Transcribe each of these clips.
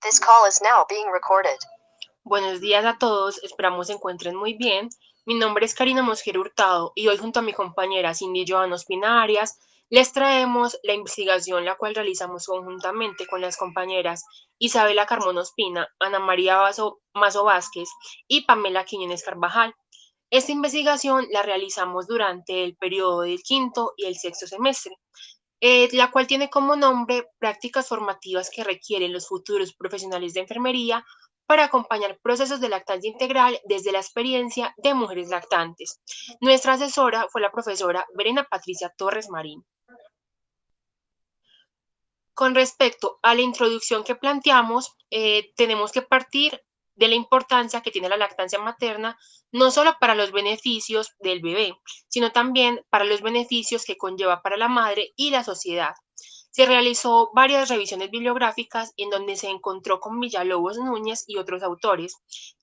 This call is now being recorded. Buenos días a todos, esperamos se encuentren muy bien. Mi nombre es Karina Mosquera Hurtado y hoy junto a mi compañera Cindy Joana Ospina Arias les traemos la investigación la cual realizamos conjuntamente con las compañeras Isabela Carmona Ospina, Ana María Mazo Vázquez y Pamela Quiñones Carvajal. Esta investigación la realizamos durante el periodo del quinto y el sexto semestre, la cual tiene como nombre prácticas formativas que requieren los futuros profesionales de enfermería para acompañar procesos de lactancia integral desde la experiencia de mujeres lactantes. Nuestra asesora fue la profesora Verena Patricia Torres Marín. Con respecto a la introducción que planteamos, tenemos que partir de la importancia que tiene la lactancia materna, no solo para los beneficios del bebé, sino también para los beneficios que conlleva para la madre y la sociedad. Se realizó varias revisiones bibliográficas en donde se encontró con Villalobos Núñez y otros autores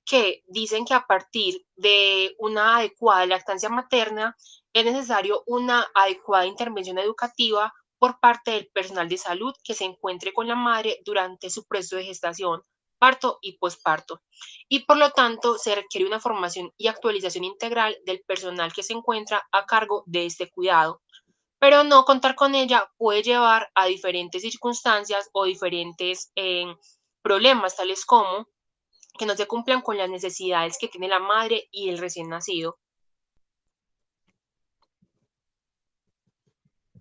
que dicen que a partir de una adecuada lactancia materna es necesario una adecuada intervención educativa por parte del personal de salud que se encuentre con la madre durante su proceso de gestación, parto y posparto. Y por lo tanto, se requiere una formación y actualización integral del personal que se encuentra a cargo de este cuidado. Pero no contar con ella puede llevar a diferentes circunstancias o diferentes problemas, tales como que no se cumplan con las necesidades que tiene la madre y el recién nacido.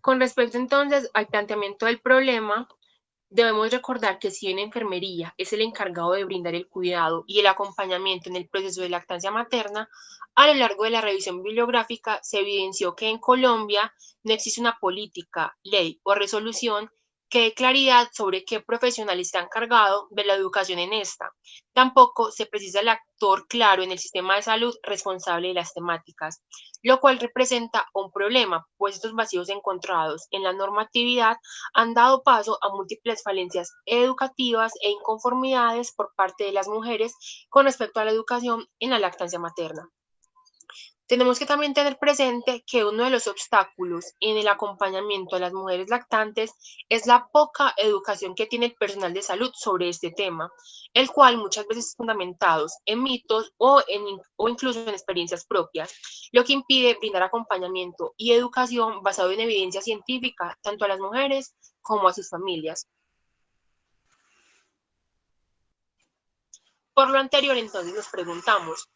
Con respecto entonces al planteamiento del problema, debemos recordar que si en enfermería es el encargado de brindar el cuidado y el acompañamiento en el proceso de lactancia materna, a lo largo de la revisión bibliográfica se evidenció que en Colombia no existe una política, ley o resolución que dé claridad sobre qué profesional está encargado de la educación en esta. Tampoco se precisa el actor claro en el sistema de salud responsable de las temáticas, lo cual representa un problema, pues estos vacíos encontrados en la normatividad han dado paso a múltiples falencias educativas e inconformidades por parte de las mujeres con respecto a la educación en la lactancia materna. Tenemos que también tener presente que uno de los obstáculos en el acompañamiento a las mujeres lactantes es la poca educación que tiene el personal de salud sobre este tema, el cual muchas veces es fundamentados en mitos o incluso en experiencias propias, lo que impide brindar acompañamiento y educación basado en evidencia científica tanto a las mujeres como a sus familias. Por lo anterior, entonces nos preguntamos,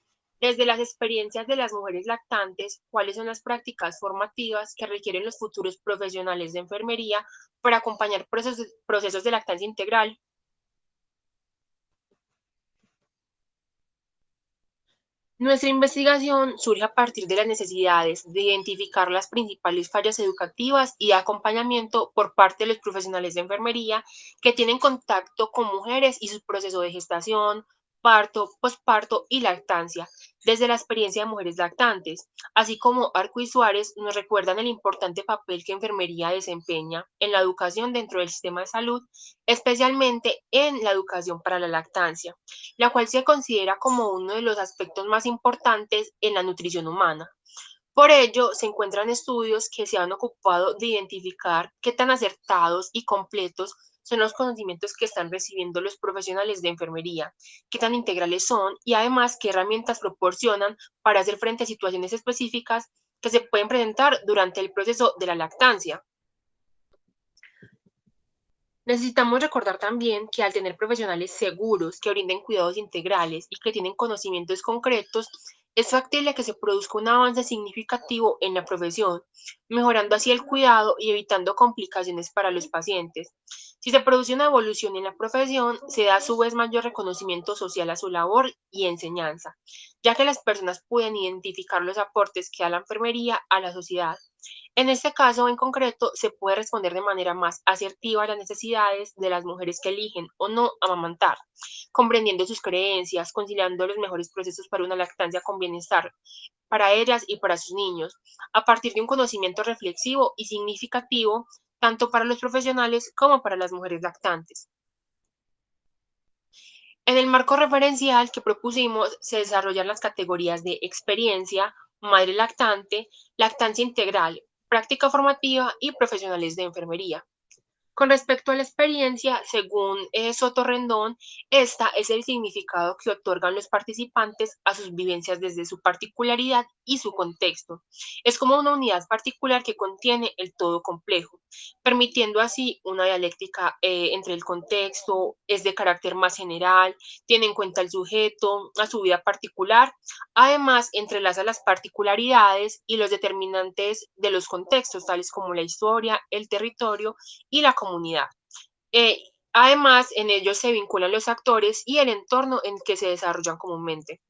desde las experiencias de las mujeres lactantes, ¿cuáles son las prácticas formativas que requieren los futuros profesionales de enfermería para acompañar procesos de lactancia integral? Nuestra investigación surge a partir de las necesidades de identificar las principales fallas educativas y de acompañamiento por parte de los profesionales de enfermería que tienen contacto con mujeres y su proceso de gestación, parto, posparto y lactancia, desde la experiencia de mujeres lactantes, así como Arco y Suárez nos recuerdan el importante papel que enfermería desempeña en la educación dentro del sistema de salud, especialmente en la educación para la lactancia, la cual se considera como uno de los aspectos más importantes en la nutrición humana. Por ello, se encuentran estudios que se han ocupado de identificar qué tan acertados y completos son los conocimientos que están recibiendo los profesionales de enfermería, qué tan integrales son y además qué herramientas proporcionan para hacer frente a situaciones específicas que se pueden presentar durante el proceso de la lactancia. Necesitamos recordar también que al tener profesionales seguros que brinden cuidados integrales y que tienen conocimientos concretos, es factible que se produzca un avance significativo en la profesión, mejorando así el cuidado y evitando complicaciones para los pacientes. Si se produce una evolución en la profesión, se da a su vez mayor reconocimiento social a su labor y enseñanza, ya que las personas pueden identificar los aportes que da la enfermería a la sociedad. En este caso en concreto, se puede responder de manera más asertiva a las necesidades de las mujeres que eligen o no amamantar, comprendiendo sus creencias, conciliando los mejores procesos para una lactancia con bienestar para ellas y para sus niños, a partir de un conocimiento reflexivo y significativo tanto para los profesionales como para las mujeres lactantes. En el marco referencial que propusimos, se desarrollan las categorías de experiencia, madre lactante, lactancia integral, práctica formativa y profesionales de enfermería. Con respecto a la experiencia, según Soto Rendón, esta es el significado que otorgan los participantes a sus vivencias desde su particularidad y su contexto. Es como una unidad particular que contiene el todo complejo, permitiendo así una dialéctica entre el contexto, es de carácter más general, tiene en cuenta el sujeto, a su vida particular, además entrelaza las particularidades y los determinantes de los contextos, tales como la historia, el territorio, y la comunidad. Eh, Además, en ellos se vinculan los actores y el entorno en que se desarrollan comúnmente.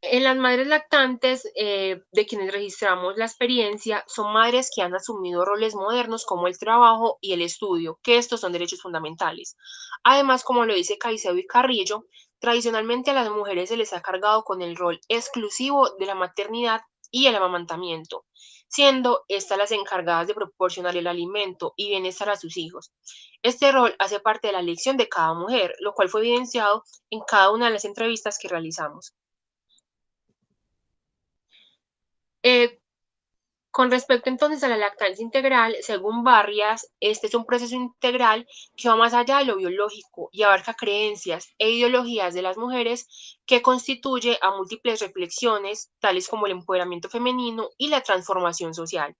En las madres lactantes, de quienes registramos la experiencia, son madres que han asumido roles modernos como el trabajo y el estudio, que estos son derechos fundamentales. Además, como lo dice Caicedo y Carrillo, tradicionalmente a las mujeres se les ha cargado con el rol exclusivo de la maternidad y el amamantamiento, siendo estas las encargadas de proporcionar el alimento y bienestar a sus hijos. Este rol hace parte de la elección de cada mujer, lo cual fue evidenciado en cada una de las entrevistas que realizamos. Eh, Con respecto entonces a la lactancia integral, según Barrias, este es un proceso integral que va más allá de lo biológico y abarca creencias e ideologías de las mujeres que constituye a múltiples reflexiones, tales como el empoderamiento femenino y la transformación social.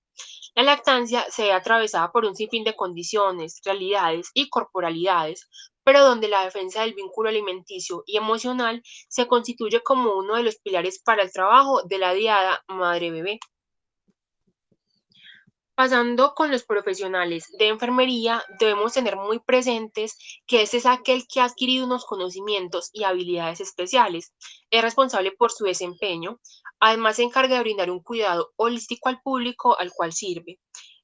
La lactancia se ve atravesada por un sinfín de condiciones, realidades y corporalidades, pero donde la defensa del vínculo alimenticio y emocional se constituye como uno de los pilares para el trabajo de la diada madre-bebé. Pasando con los profesionales de enfermería, debemos tener muy presentes que este es aquel que ha adquirido unos conocimientos y habilidades especiales, es responsable por su desempeño, además se encarga de brindar un cuidado holístico al público al cual sirve.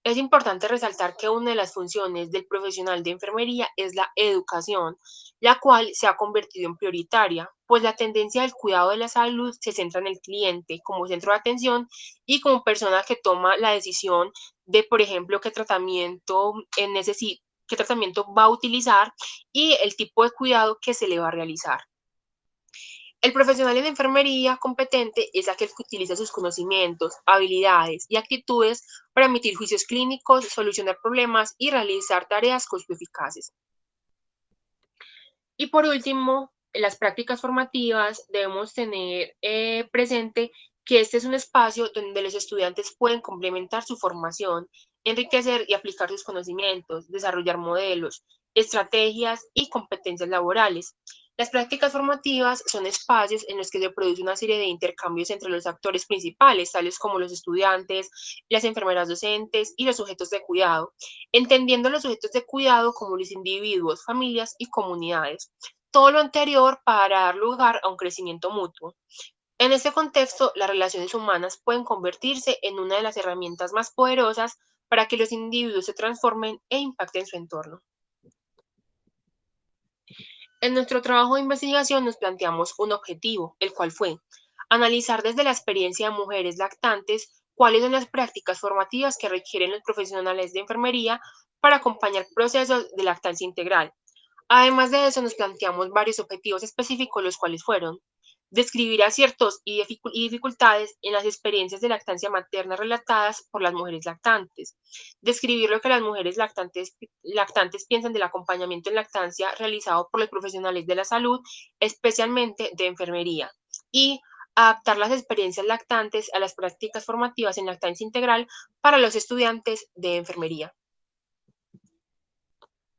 Es importante resaltar que una de las funciones del profesional de enfermería es la educación, la cual se ha convertido en prioritaria, pues la tendencia del cuidado de la salud se centra en el cliente como centro de atención y como persona que toma la decisión de, por ejemplo, qué tratamiento va a utilizar y el tipo de cuidado que se le va a realizar. El profesional en enfermería competente es aquel que utiliza sus conocimientos, habilidades y actitudes para emitir juicios clínicos, solucionar problemas y realizar tareas costo eficaces. Y por último, en las prácticas formativas debemos tener presente que este es un espacio donde los estudiantes pueden complementar su formación, enriquecer y aplicar sus conocimientos, desarrollar modelos, estrategias y competencias laborales. Las prácticas formativas son espacios en los que se produce una serie de intercambios entre los actores principales, tales como los estudiantes, las enfermeras docentes y los sujetos de cuidado, entendiendo los sujetos de cuidado como los individuos, familias y comunidades. Todo lo anterior para dar lugar a un crecimiento mutuo. En este contexto, las relaciones humanas pueden convertirse en una de las herramientas más poderosas para que los individuos se transformen e impacten su entorno. En nuestro trabajo de investigación nos planteamos un objetivo, el cual fue analizar desde la experiencia de mujeres lactantes cuáles son las prácticas formativas que requieren los profesionales de enfermería para acompañar procesos de lactancia integral. Además de eso, nos planteamos varios objetivos específicos, los cuales fueron describir aciertos y dificultades en las experiencias de lactancia materna relatadas por las mujeres lactantes, describir lo que las mujeres lactantes piensan del acompañamiento en lactancia realizado por los profesionales de la salud, especialmente de enfermería, y adaptar las experiencias lactantes a las prácticas formativas en lactancia integral para los estudiantes de enfermería.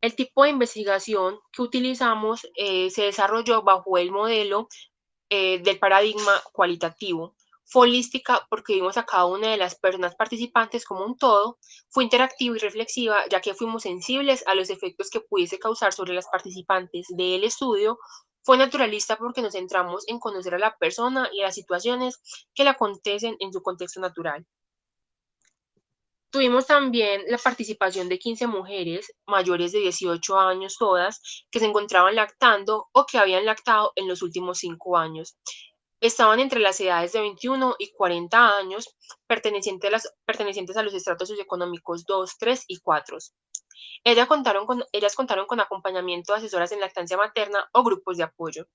El tipo de investigación que utilizamos se desarrolló bajo el modelo del paradigma cualitativo. Fue holística porque vimos a cada una de las personas participantes como un todo, fue interactiva y reflexiva ya que fuimos sensibles a los efectos que pudiese causar sobre las participantes del estudio, fue naturalista porque nos centramos en conocer a la persona y a las situaciones que le acontecen en su contexto natural. Tuvimos también la participación de 15 mujeres mayores de 18 años todas que se encontraban lactando o que habían lactado en los últimos 5 años. Estaban entre las edades de 21 y 40 años, pertenecientes a los estratos socioeconómicos 2, 3 y 4. Ellas contaron con acompañamiento de asesoras en lactancia materna o grupos de apoyo.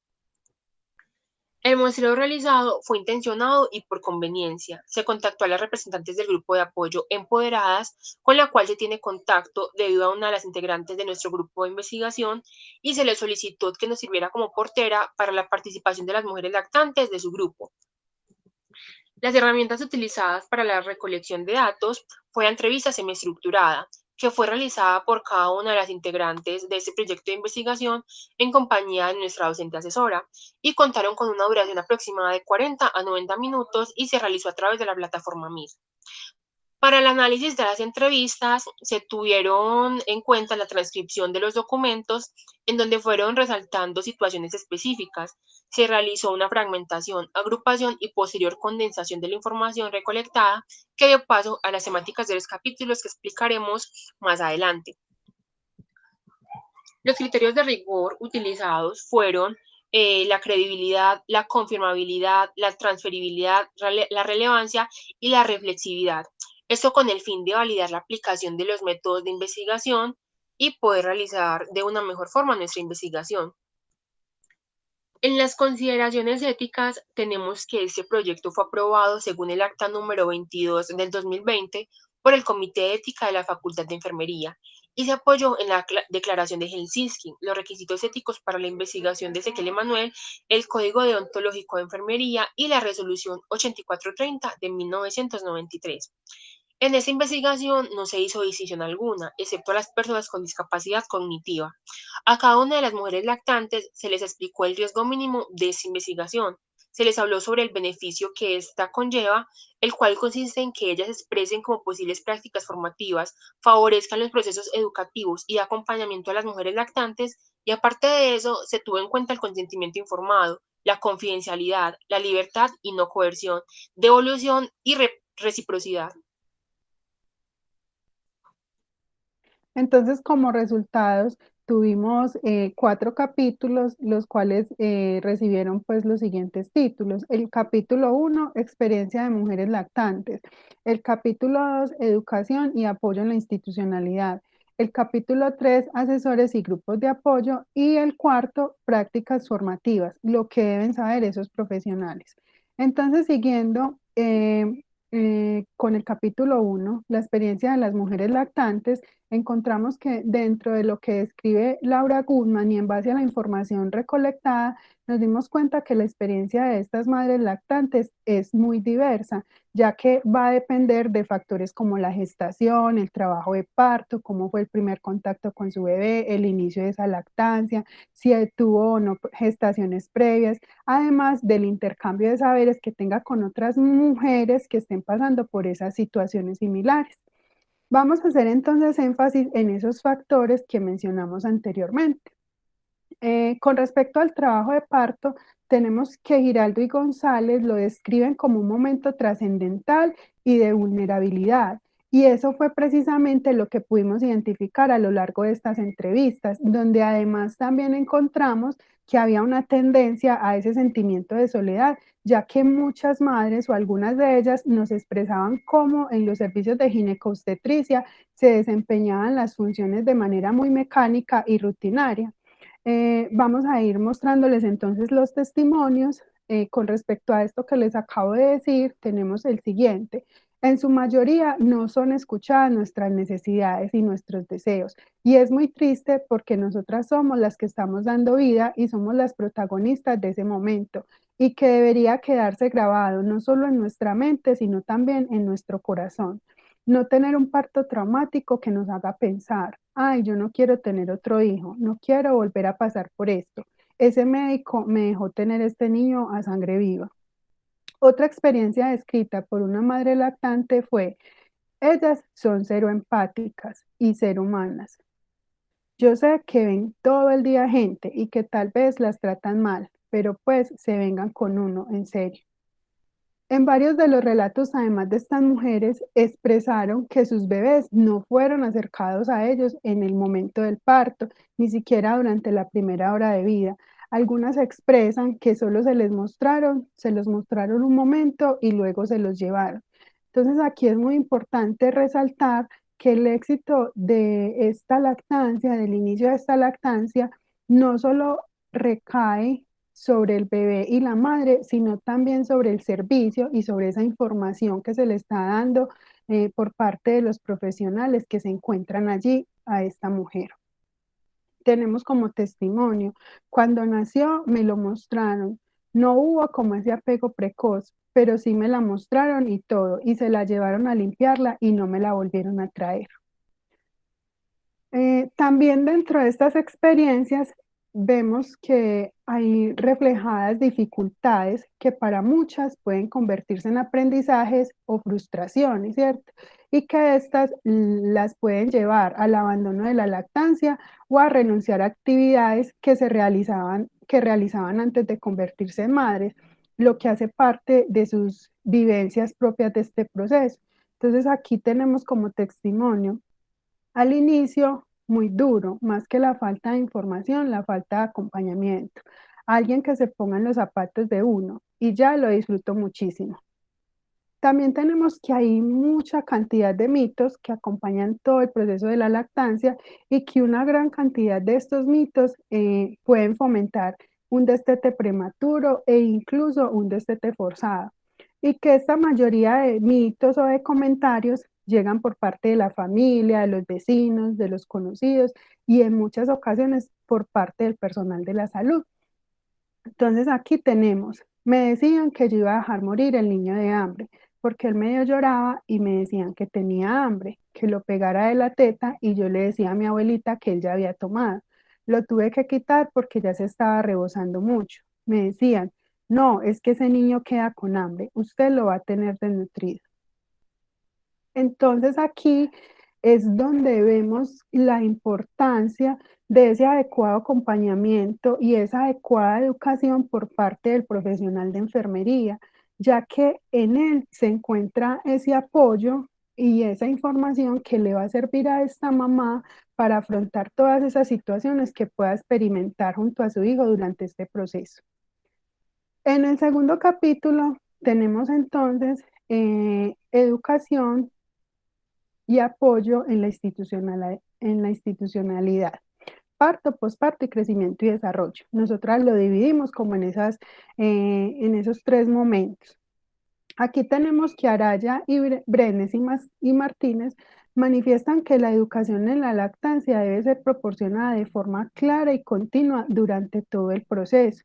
El muestreo realizado fue intencionado y por conveniencia. Se contactó a las representantes del grupo de apoyo Empoderadas, con la cual se tiene contacto debido a una de las integrantes de nuestro grupo de investigación, y se le solicitó que nos sirviera como portera para la participación de las mujeres lactantes de su grupo. Las herramientas utilizadas para la recolección de datos fue la entrevista semiestructurada, que fue realizada por cada una de las integrantes de este proyecto de investigación en compañía de nuestra docente asesora, y contaron con una duración aproximada de 40 a 90 minutos y se realizó a través de la plataforma Meet. Para el análisis de las entrevistas se tuvieron en cuenta la transcripción de los documentos, en donde fueron resaltando situaciones específicas. Se realizó una fragmentación, agrupación y posterior condensación de la información recolectada, que dio paso a las temáticas de los capítulos que explicaremos más adelante. Los criterios de rigor utilizados fueron la credibilidad, la confirmabilidad, la transferibilidad, la relevancia y la reflexividad. Esto con el fin de validar la aplicación de los métodos de investigación y poder realizar de una mejor forma nuestra investigación. En las consideraciones éticas tenemos que este proyecto fue aprobado según el acta número 22 del 2020 por el Comité de Ética de la Facultad de Enfermería y se apoyó en la Declaración de Helsinki, los requisitos éticos para la investigación de Ezequiel Emanuel, el Código Deontológico de Enfermería y la Resolución 8430 de 1993. En esta investigación no se hizo decisión alguna, excepto a las personas con discapacidad cognitiva. A cada una de las mujeres lactantes se les explicó el riesgo mínimo de esta investigación. Se les habló sobre el beneficio que ésta conlleva, el cual consiste en que ellas expresen como posibles prácticas formativas, favorezcan los procesos educativos y de acompañamiento a las mujeres lactantes, y aparte de eso, se tuvo en cuenta el consentimiento informado, la confidencialidad, la libertad y no coerción, devolución y reciprocidad. Entonces, como resultados, tuvimos 4 capítulos, los cuales recibieron pues los siguientes títulos. El capítulo 1, experiencia de mujeres lactantes. El capítulo 2, educación y apoyo en la institucionalidad. El capítulo 3, asesores y grupos de apoyo. Y el cuarto, prácticas formativas, lo que deben saber esos profesionales. Entonces, siguiendo con el capítulo 1, la experiencia de las mujeres lactantes, encontramos que dentro de lo que describe Laura Goodman y en base a la información recolectada, nos dimos cuenta que la experiencia de estas madres lactantes es muy diversa, ya que va a depender de factores como la gestación, el trabajo de parto, cómo fue el primer contacto con su bebé, el inicio de esa lactancia, si tuvo o no gestaciones previas, además del intercambio de saberes que tenga con otras mujeres que estén pasando por esas situaciones similares. Vamos a hacer entonces énfasis en esos factores que mencionamos anteriormente. Con respecto al trabajo de parto, tenemos que Giraldo y González lo describen como un momento trascendental y de vulnerabilidad. Y eso fue precisamente lo que pudimos identificar a lo largo de estas entrevistas, donde además también encontramos que había una tendencia a ese sentimiento de soledad, ya que muchas madres o algunas de ellas nos expresaban cómo en los servicios de ginecobstetricia se desempeñaban las funciones de manera muy mecánica y rutinaria. Vamos a ir mostrándoles entonces los testimonios. Con respecto a esto que les acabo de decir, tenemos el siguiente. En su mayoría no son escuchadas nuestras necesidades y nuestros deseos. Y es muy triste porque nosotras somos las que estamos dando vida y somos las protagonistas de ese momento y que debería quedarse grabado no solo en nuestra mente, sino también en nuestro corazón. No tener un parto traumático que nos haga pensar, ay, yo no quiero tener otro hijo, no quiero volver a pasar por esto. Ese médico me dejó tener este niño a sangre viva. Otra experiencia descrita por una madre lactante fue, ellas son cero empáticas y cero humanas. Yo sé que ven todo el día gente y que tal vez las tratan mal, pero pues se vengan con uno, en serio. En varios de los relatos, además de estas mujeres, expresaron que sus bebés no fueron acercados a ellos en el momento del parto, ni siquiera durante la primera hora de vida. Algunas expresan que solo se los mostraron un momento y luego se los llevaron. Entonces aquí es muy importante resaltar que el éxito de esta lactancia, del inicio de esta lactancia, no solo recae sobre el bebé y la madre, sino también sobre el servicio y sobre esa información que se le está dando por parte de los profesionales que se encuentran allí a esta mujer. Tenemos como testimonio, cuando nació me lo mostraron, no hubo como ese apego precoz, pero sí me la mostraron y todo, y se la llevaron a limpiarla y no me la volvieron a traer. También dentro de estas experiencias vemos que hay reflejadas dificultades que para muchas pueden convertirse en aprendizajes o frustraciones, ¿cierto? Y que estas las pueden llevar al abandono de la lactancia o a renunciar a actividades que realizaban antes de convertirse en madres, lo que hace parte de sus vivencias propias de este proceso. Entonces aquí tenemos como testimonio al inicio, muy duro, más que la falta de información, la falta de acompañamiento. Alguien que se ponga en los zapatos de uno y ya lo disfruto muchísimo. También tenemos que hay mucha cantidad de mitos que acompañan todo el proceso de la lactancia y que una gran cantidad de estos mitos pueden fomentar un destete prematuro e incluso un destete forzado. Y que esta mayoría de mitos o de comentarios llegan por parte de la familia, de los vecinos, de los conocidos y en muchas ocasiones por parte del personal de la salud. Entonces aquí tenemos, me decían que yo iba a dejar morir el niño de hambre, porque él medio lloraba y me decían que tenía hambre, que lo pegara de la teta y yo le decía a mi abuelita que él ya había tomado. Lo tuve que quitar porque ya se estaba rebosando mucho. Me decían, no, es que ese niño queda con hambre, usted lo va a tener desnutrido. Entonces aquí es donde vemos la importancia de ese adecuado acompañamiento y esa adecuada educación por parte del profesional de enfermería, ya que en él se encuentra ese apoyo y esa información que le va a servir a esta mamá para afrontar todas esas situaciones que pueda experimentar junto a su hijo durante este proceso. En el segundo capítulo tenemos entonces educación y apoyo en la institucionalidad. Parto, posparto y crecimiento y desarrollo. Nosotras lo dividimos como en esos tres momentos. Aquí tenemos que Araya y Brenes y Martínez manifiestan que la educación en la lactancia debe ser proporcionada de forma clara y continua durante todo el proceso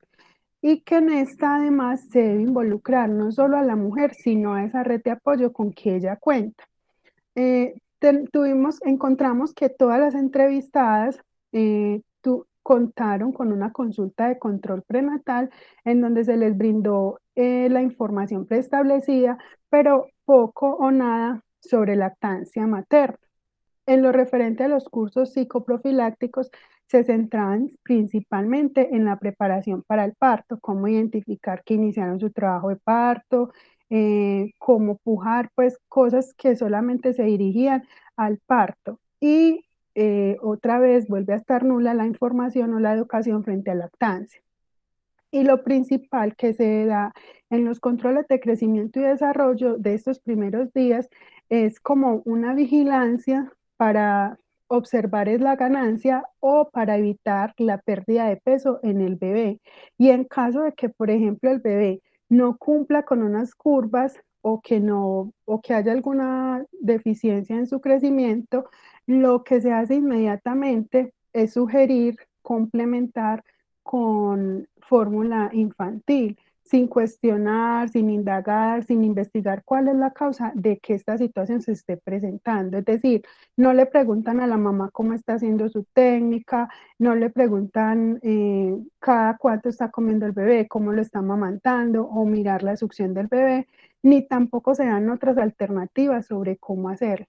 y que en esta además se debe involucrar no solo a la mujer, sino a esa red de apoyo con que ella cuenta. Encontramos que todas las entrevistadas contaron con una consulta de control prenatal en donde se les brindó la información preestablecida, pero poco o nada sobre lactancia materna. En lo referente a los cursos psicoprofilácticos, se centraban principalmente en la preparación para el parto, cómo identificar que iniciaron su trabajo de parto, cómo pujar, pues cosas que solamente se dirigían al parto. Y otra vez vuelve a estar nula la información o la educación frente a lactancia. Y lo principal que se da en los controles de crecimiento y desarrollo de estos primeros días es como una vigilancia para observar es la ganancia o para evitar la pérdida de peso en el bebé. Y en caso de que, por ejemplo, el bebé no cumpla con unas curvas o que haya alguna deficiencia en su crecimiento, lo que se hace inmediatamente es sugerir complementar con fórmula infantil, sin cuestionar, sin indagar, sin investigar cuál es la causa de que esta situación se esté presentando. Es decir, no le preguntan a la mamá cómo está haciendo su técnica, no le preguntan cada cuánto está comiendo el bebé, cómo lo está amamantando o mirar la succión del bebé, ni tampoco se dan otras alternativas sobre cómo hacerlo.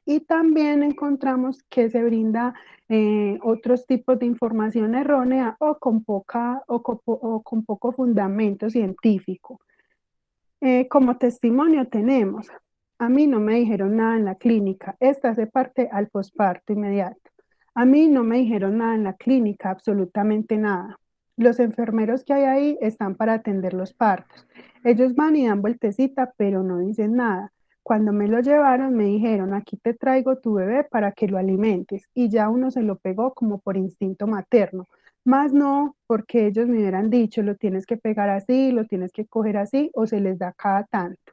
Y también encontramos que se brinda otros tipos de información errónea o con poco fundamento científico. Como testimonio tenemos, a mí no me dijeron nada en la clínica, esta hace parte al posparto inmediato. A mí no me dijeron nada en la clínica, absolutamente nada. Los enfermeros que hay ahí están para atender los partos. Ellos van y dan vueltecita, pero no dicen nada. Cuando me lo llevaron, me dijeron, aquí te traigo tu bebé para que lo alimentes. Y ya uno se lo pegó como por instinto materno. Más no porque ellos me hubieran dicho, lo tienes que pegar así, lo tienes que coger así, o se les da cada tanto.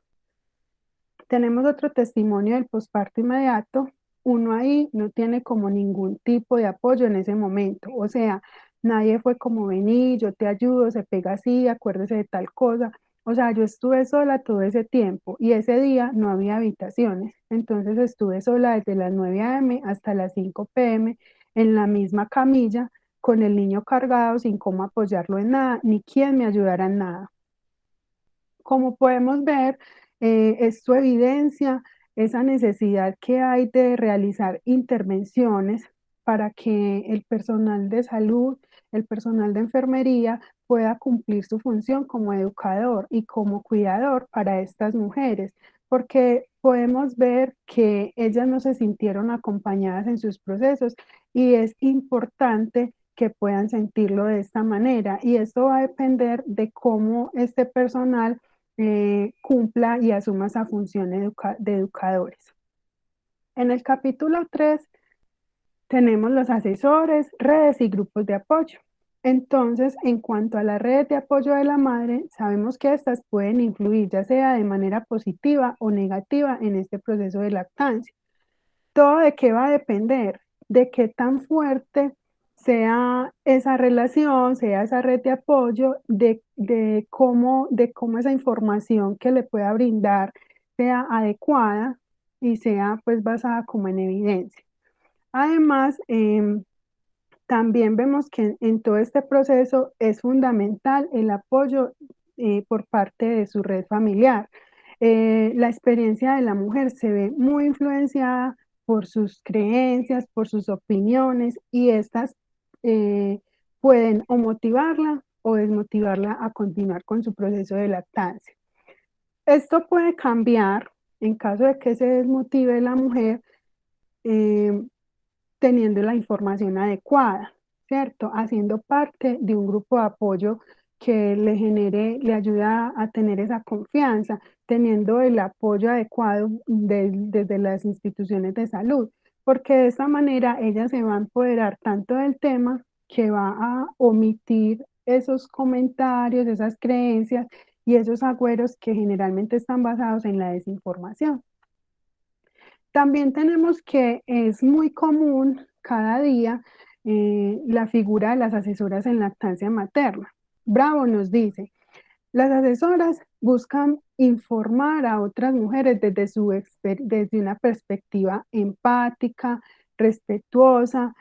Tenemos otro testimonio del posparto inmediato. Uno ahí no tiene como ningún tipo de apoyo en ese momento. O sea, nadie fue como vení, yo te ayudo, se pega así, acuérdese de tal cosa. O sea, yo estuve sola todo ese tiempo y ese día no había habitaciones. Entonces estuve sola desde las 9 a.m. hasta las 5 p.m. en la misma camilla con el niño cargado sin cómo apoyarlo en nada, ni quien me ayudara en nada. Como podemos ver, esto evidencia esa necesidad que hay de realizar intervenciones para que el personal de salud, el personal de enfermería pueda cumplir su función como educador y como cuidador para estas mujeres, porque podemos ver que ellas no se sintieron acompañadas en sus procesos y es importante que puedan sentirlo de esta manera. Y esto va a depender de cómo este personal cumpla y asuma esa función de educadores. En el capítulo 3 tenemos los asesores, redes y grupos de apoyo. Entonces, en cuanto a las redes de apoyo de la madre, sabemos que estas pueden influir ya sea de manera positiva o negativa en este proceso de lactancia. ¿Todo de qué va a depender? De qué tan fuerte sea esa relación, sea esa red de apoyo, de cómo esa información que le pueda brindar sea adecuada y sea pues basada como en evidencia. Además, también vemos que en todo este proceso es fundamental el apoyo por parte de su red familiar. La experiencia de la mujer se ve muy influenciada por sus creencias, por sus opiniones y estas eh, pueden o motivarla o desmotivarla a continuar con su proceso de lactancia. Esto puede cambiar en caso de que se desmotive la mujer eh, teniendo la información adecuada, ¿cierto? Haciendo parte de un grupo de apoyo que le genere, le ayuda a tener esa confianza, teniendo el apoyo adecuado desde las instituciones de salud, porque de esa manera ella se va a empoderar tanto del tema que va a omitir esos comentarios, esas creencias y esos agüeros que generalmente están basados en la desinformación. También tenemos que es muy común cada día la figura de las asesoras en lactancia materna. Bravo nos dice, las asesoras buscan informar a otras mujeres desde una perspectiva empática, respetuosa,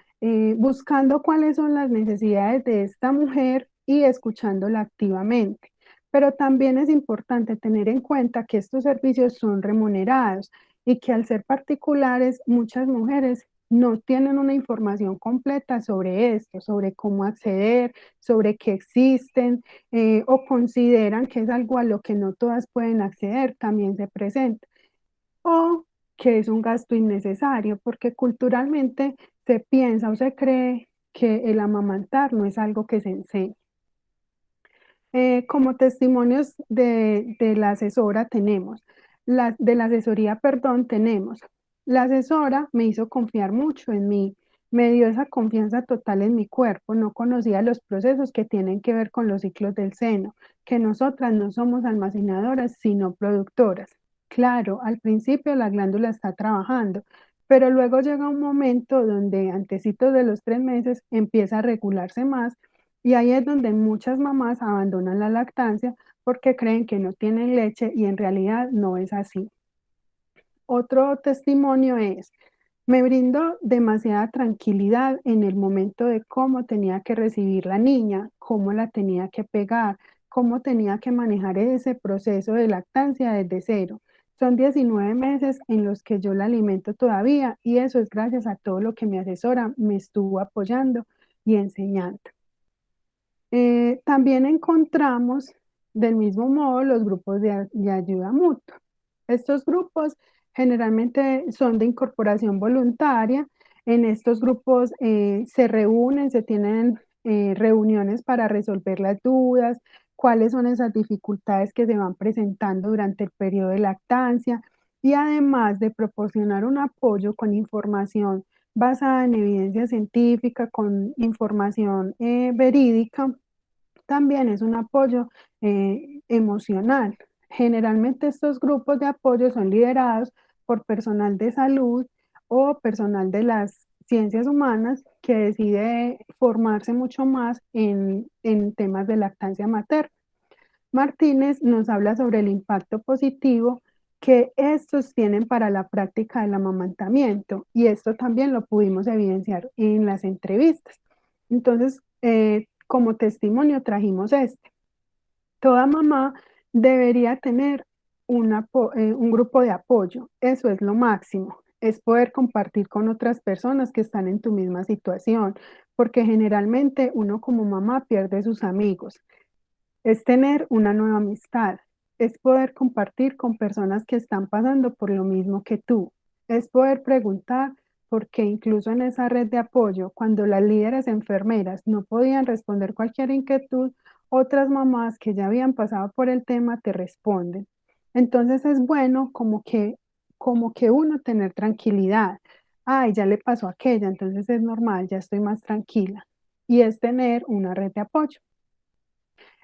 buscando cuáles son las necesidades de esta mujer y escuchándola activamente. Pero también es importante tener en cuenta que estos servicios son remunerados y que al ser particulares, muchas mujeres no tienen una información completa sobre esto, sobre cómo acceder, sobre qué existen, o consideran que es algo a lo que no todas pueden acceder, también se presenta. O que es un gasto innecesario, porque culturalmente se piensa o se cree que el amamantar no es algo que se enseña. Como testimonios de la asesora tenemos, de la asesoría, perdón, tenemos. La asesora me hizo confiar mucho en mí, me dio esa confianza total en mi cuerpo, no conocía los procesos que tienen que ver con los ciclos del seno, que nosotras no somos almacenadoras, sino productoras. Claro, al principio la glándula está trabajando, pero luego llega un momento donde antecitos de los 3 meses empieza a regularse más y ahí es donde muchas mamás abandonan la lactancia porque creen que no tienen leche y en realidad no es así. Otro testimonio es, me brindó demasiada tranquilidad en el momento de cómo tenía que recibir la niña, cómo la tenía que pegar, cómo tenía que manejar ese proceso de lactancia desde cero. Son 19 meses en los que yo la alimento todavía y eso es gracias a todo lo que mi asesora me estuvo apoyando y enseñando. También encontramos del mismo modo los grupos de ayuda mutua. Estos grupos generalmente son de incorporación voluntaria. En estos grupos se reúnen, se tienen reuniones para resolver las dudas, cuáles son esas dificultades que se van presentando durante el periodo de lactancia y además de proporcionar un apoyo con información basada en evidencia científica, con información verídica, también es un apoyo emocional. Generalmente estos grupos de apoyo son liderados por personal de salud o personal de las ciencias humanas que decide formarse mucho más en temas de lactancia materna. Martínez nos habla sobre el impacto positivo que estos tienen para la práctica del amamantamiento, y esto también lo pudimos evidenciar en las entrevistas. Entonces, como testimonio trajimos este. Toda mamá debería tener un grupo de apoyo, eso es lo máximo, es poder compartir con otras personas que están en tu misma situación, porque generalmente uno como mamá pierde sus amigos, es tener una nueva amistad, es poder compartir con personas que están pasando por lo mismo que tú, es poder preguntar, porque incluso en esa red de apoyo, cuando las líderes enfermeras no podían responder cualquier inquietud, otras mamás que ya habían pasado por el tema te responden. Entonces es bueno como que uno tener tranquilidad. Ay, ya le pasó aquella, entonces es normal, ya estoy más tranquila. Y es tener una red de apoyo.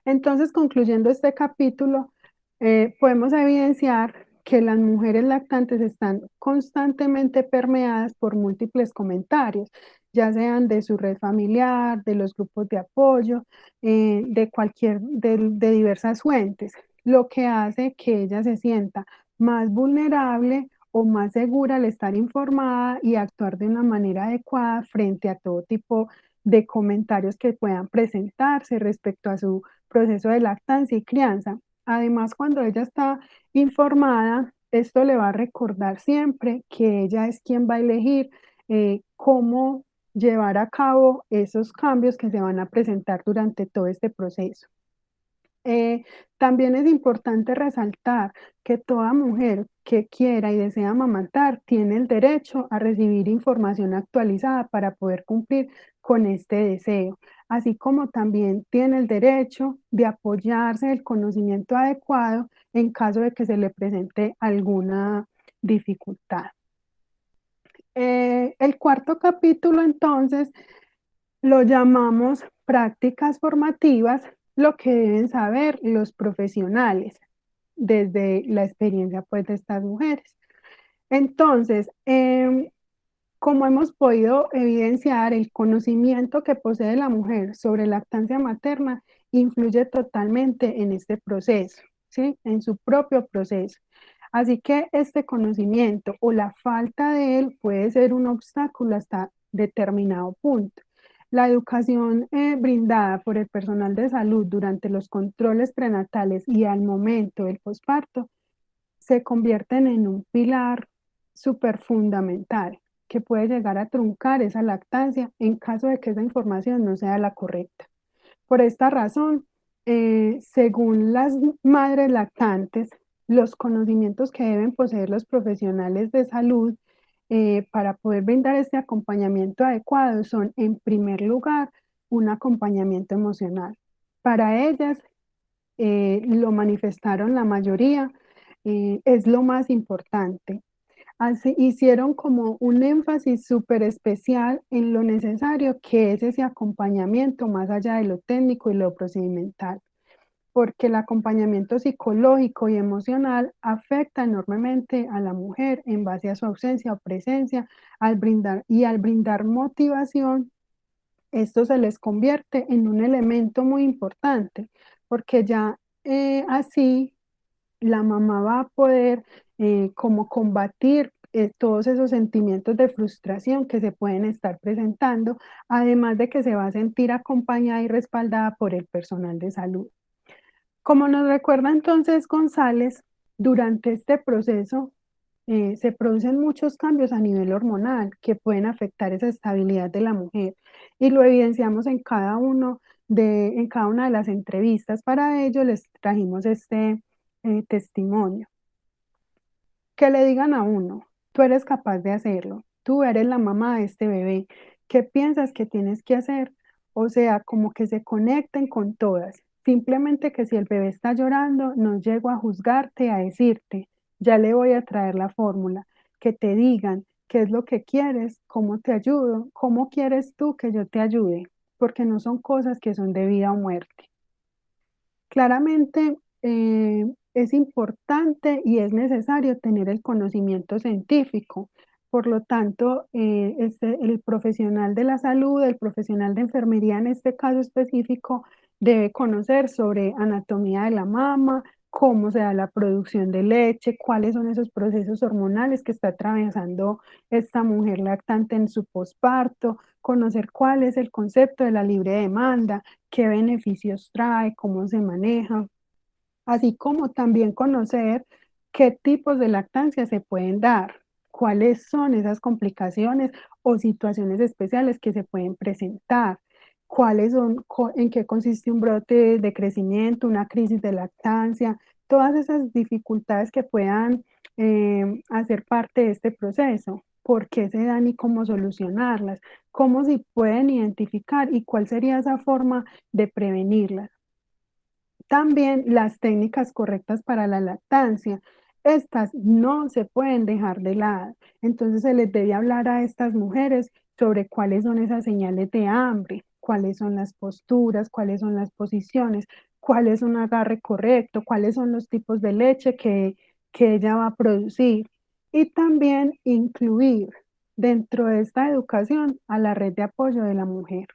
Entonces, concluyendo este capítulo, podemos evidenciar que las mujeres lactantes están constantemente permeadas por múltiples comentarios, ya sean de su red familiar, de los grupos de apoyo, de diversas fuentes, lo que hace que ella se sienta más vulnerable o más segura al estar informada y actuar de una manera adecuada frente a todo tipo de comentarios que puedan presentarse respecto a su proceso de lactancia y crianza. Además, cuando ella está informada, esto le va a recordar siempre que ella es quien va a elegir cómo llevar a cabo esos cambios que se van a presentar durante todo este proceso. Eh, También es importante resaltar que toda mujer que quiera y desea amamantar tiene el derecho a recibir información actualizada para poder cumplir con este deseo, así como también tiene el derecho de apoyarse del conocimiento adecuado en caso de que se le presente alguna dificultad. El cuarto capítulo, entonces, lo llamamos prácticas formativas, lo que deben saber los profesionales desde la experiencia pues de estas mujeres. Entonces, como hemos podido evidenciar, el conocimiento que posee la mujer sobre lactancia materna influye totalmente en este proceso, ¿sí? En su propio proceso. Así que este conocimiento o la falta de él puede ser un obstáculo hasta determinado punto. La educación brindada por el personal de salud durante los controles prenatales y al momento del posparto se convierten en un pilar súper fundamental que puede llegar a truncar esa lactancia en caso de que esa información no sea la correcta. Por esta razón, según las madres lactantes, los conocimientos que deben poseer los profesionales de salud para poder brindar este acompañamiento adecuado son, en primer lugar, un acompañamiento emocional. Para ellas, lo manifestaron la mayoría, es lo más importante. Así hicieron como un énfasis súper especial en lo necesario que es ese acompañamiento más allá de lo técnico y lo procedimental, porque el acompañamiento psicológico y emocional afecta enormemente a la mujer en base a su ausencia o presencia, al brindar motivación, esto se les convierte en un elemento muy importante, porque ya así la mamá va a poder como combatir todos esos sentimientos de frustración que se pueden estar presentando, además de que se va a sentir acompañada y respaldada por el personal de salud. Como nos recuerda entonces González, durante este proceso se producen muchos cambios a nivel hormonal que pueden afectar esa estabilidad de la mujer, y lo evidenciamos en cada una de las entrevistas. Para ello les trajimos este testimonio. Que le digan a uno, tú eres capaz de hacerlo, tú eres la mamá de este bebé, ¿qué piensas que tienes que hacer? O sea, como que se conecten con todas. Simplemente que si el bebé está llorando, no llego a juzgarte, a decirte, ya le voy a traer la fórmula. Que te digan, ¿Qué es lo que quieres? ¿Cómo te ayudo? ¿Cómo quieres tú que yo te ayude? Porque no son cosas que son de vida o muerte. Claramente es importante y es necesario tener el conocimiento científico. Por lo tanto, el profesional de la salud, el profesional de enfermería en este caso específico, debe conocer sobre anatomía de la mama, cómo se da la producción de leche, cuáles son esos procesos hormonales que está atravesando esta mujer lactante en su posparto, conocer cuál es el concepto de la libre demanda, qué beneficios trae, cómo se maneja, así como también conocer qué tipos de lactancia se pueden dar, cuáles son esas complicaciones o situaciones especiales que se pueden presentar, cuáles son, en qué consiste un brote de crecimiento, una crisis de lactancia, todas esas dificultades que puedan hacer parte de este proceso, por qué se dan y cómo solucionarlas, cómo se pueden identificar y cuál sería esa forma de prevenirlas. También las técnicas correctas para la lactancia. Estas no se pueden dejar de lado. Entonces se les debe hablar a estas mujeres sobre cuáles son esas señales de hambre, cuáles son las posturas, cuáles son las posiciones, cuál es un agarre correcto, cuáles son los tipos de leche que ella va a producir. Y también incluir dentro de esta educación a la red de apoyo de la mujer.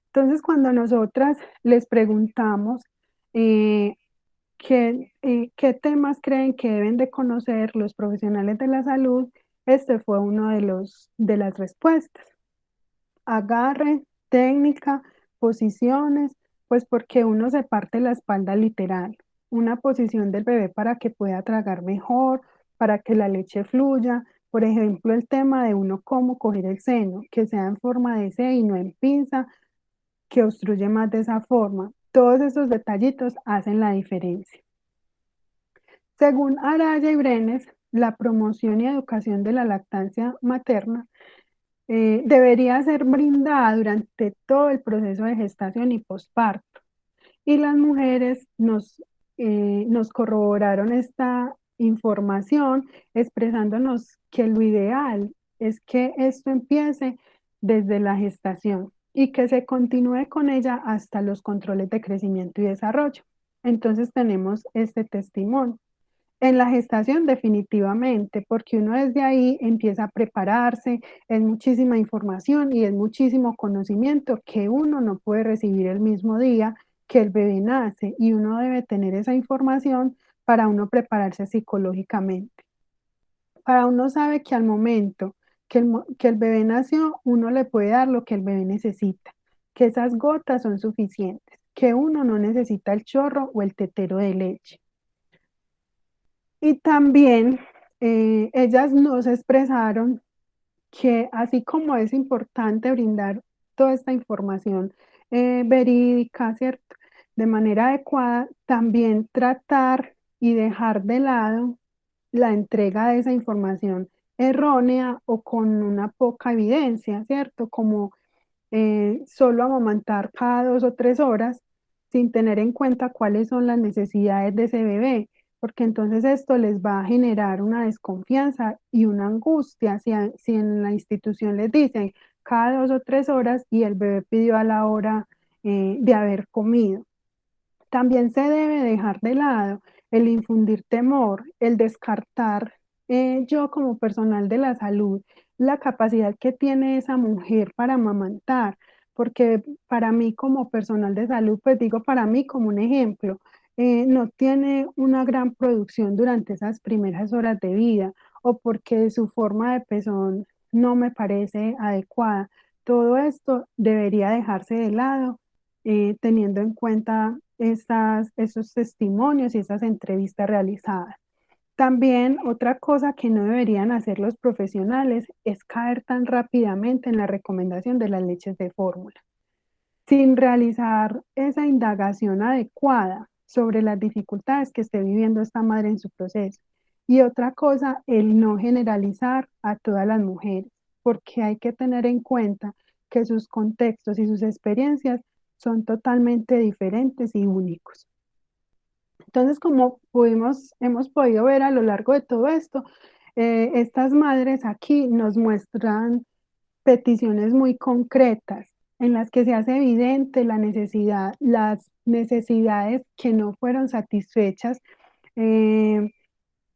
Entonces, cuando nosotras les preguntamos eh, qué temas creen que deben de conocer los profesionales de la salud, este fue uno de las respuestas. Agarre, técnica, posiciones, pues porque uno se parte la espalda literal. Una posición del bebé para que pueda tragar mejor, para que la leche fluya. Por ejemplo, el tema de uno cómo coger el seno, que sea en forma de C y no en pinza, que obstruye más de esa forma. Todos esos detallitos hacen la diferencia. Según Araya y Brenes, la promoción y educación de la lactancia materna debería ser brindada durante todo el proceso de gestación y posparto. Y las mujeres nos corroboraron esta información expresándonos que lo ideal es que esto empiece desde la gestación y que se continúe con ella hasta los controles de crecimiento y desarrollo. Entonces tenemos este testimonio. En la gestación definitivamente, porque uno desde ahí empieza a prepararse, es muchísima información y es muchísimo conocimiento que uno no puede recibir el mismo día que el bebé nace y uno debe tener esa información para uno prepararse psicológicamente. Para uno sabe que al momento que el bebé nació, uno le puede dar lo que el bebé necesita, que esas gotas son suficientes, que uno no necesita el chorro o el tetero de leche. Y también ellas nos expresaron que así como es importante brindar toda esta información verídica, ¿cierto? De manera adecuada, también tratar y dejar de lado la entrega de esa información errónea o con una poca evidencia, ¿cierto? Como solo amamantar cada 2 o 3 horas sin tener en cuenta cuáles son las necesidades de ese bebé, porque entonces esto les va a generar una desconfianza y una angustia si en la institución les dicen cada 2 o 3 horas y el bebé pidió a la hora de haber comido. También se debe dejar de lado el infundir temor, el descartar yo como personal de la salud la capacidad que tiene esa mujer para amamantar, porque para mí como personal de salud, pues digo para mí como un ejemplo, no tiene una gran producción durante esas primeras horas de vida o porque su forma de pezón no me parece adecuada. Todo esto debería dejarse de lado teniendo en cuenta esos testimonios y esas entrevistas realizadas. También otra cosa que no deberían hacer los profesionales es caer tan rápidamente en la recomendación de las leches de fórmula, sin realizar esa indagación adecuada sobre las dificultades que esté viviendo esta madre en su proceso. Y otra cosa, el no generalizar a todas las mujeres, porque hay que tener en cuenta que sus contextos y sus experiencias son totalmente diferentes y únicos. Entonces, como hemos podido ver a lo largo de todo esto, Estas madres aquí nos muestran peticiones muy concretas en las que se hace evidente la necesidad, las necesidades que no fueron satisfechas eh,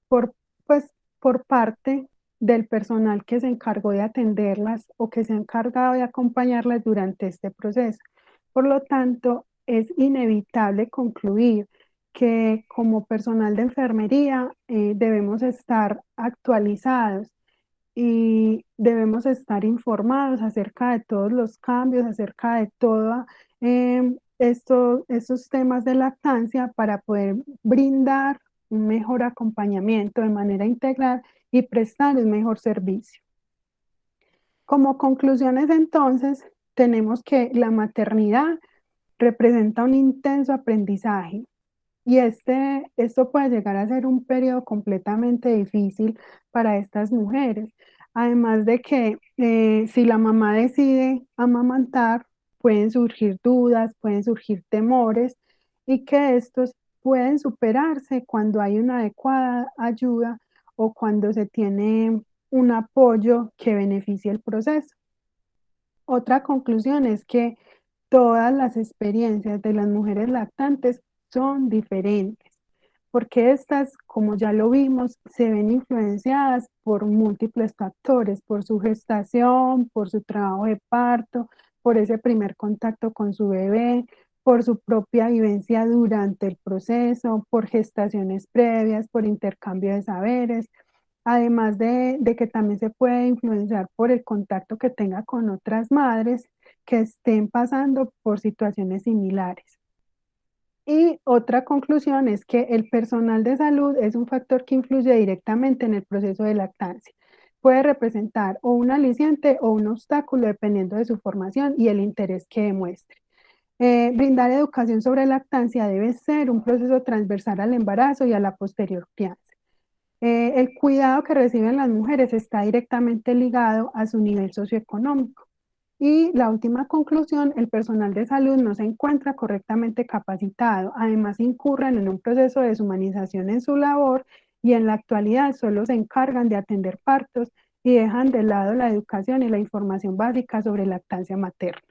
por, pues, por parte del personal que se encargó de atenderlas o que se ha encargado de acompañarlas durante este proceso. Por lo tanto, es inevitable concluir que como personal de enfermería debemos estar actualizados y debemos estar informados acerca de todos los cambios, acerca de todos estos temas de lactancia para poder brindar un mejor acompañamiento de manera integral y prestar un mejor servicio. Como conclusiones entonces, tenemos que la maternidad representa un intenso aprendizaje y esto puede llegar a ser un periodo completamente difícil para estas mujeres. Además de que si la mamá decide amamantar, pueden surgir dudas, pueden surgir temores y que estos pueden superarse cuando hay una adecuada ayuda o cuando se tiene un apoyo que beneficie el proceso. Otra conclusión es que todas las experiencias de las mujeres lactantes son diferentes, porque estas, como ya lo vimos, se ven influenciadas por múltiples factores, por su gestación, por su trabajo de parto, por ese primer contacto con su bebé, por su propia vivencia durante el proceso, por gestaciones previas, por intercambio de saberes, además de que también se puede influenciar por el contacto que tenga con otras madres que estén pasando por situaciones similares. Y otra conclusión es que el personal de salud es un factor que influye directamente en el proceso de lactancia. Puede representar o un aliciente o un obstáculo dependiendo de su formación y el interés que demuestre. Brindar educación sobre lactancia debe ser un proceso transversal al embarazo y a la posterior crianza. El cuidado que reciben las mujeres está directamente ligado a su nivel socioeconómico. Y la última conclusión, el personal de salud no se encuentra correctamente capacitado, además incurren en un proceso de deshumanización en su labor y en la actualidad solo se encargan de atender partos y dejan de lado la educación y la información básica sobre lactancia materna.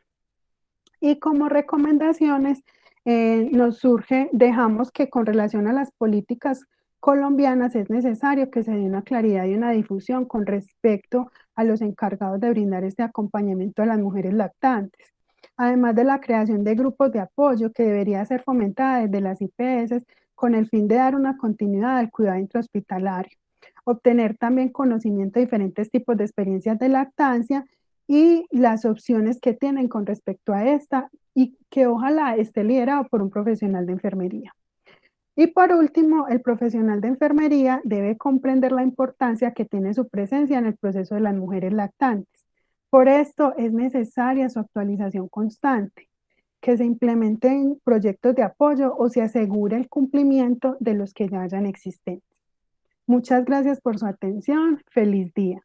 Y como recomendaciones, nos surge, dejamos que con relación a las políticas colombianas es necesario que se dé una claridad y una difusión con respecto a los encargados de brindar este acompañamiento a las mujeres lactantes. Además de la creación de grupos de apoyo que debería ser fomentada desde las IPS con el fin de dar una continuidad al cuidado intrahospitalario. Obtener también conocimiento de diferentes tipos de experiencias de lactancia y las opciones que tienen con respecto a esta y que ojalá esté liderado por un profesional de enfermería. Y por último, el profesional de enfermería debe comprender la importancia que tiene su presencia en el proceso de las mujeres lactantes. Por esto es necesaria su actualización constante, que se implementen proyectos de apoyo o se asegure el cumplimiento de los que ya hayan existentes. Muchas gracias por su atención. Feliz día.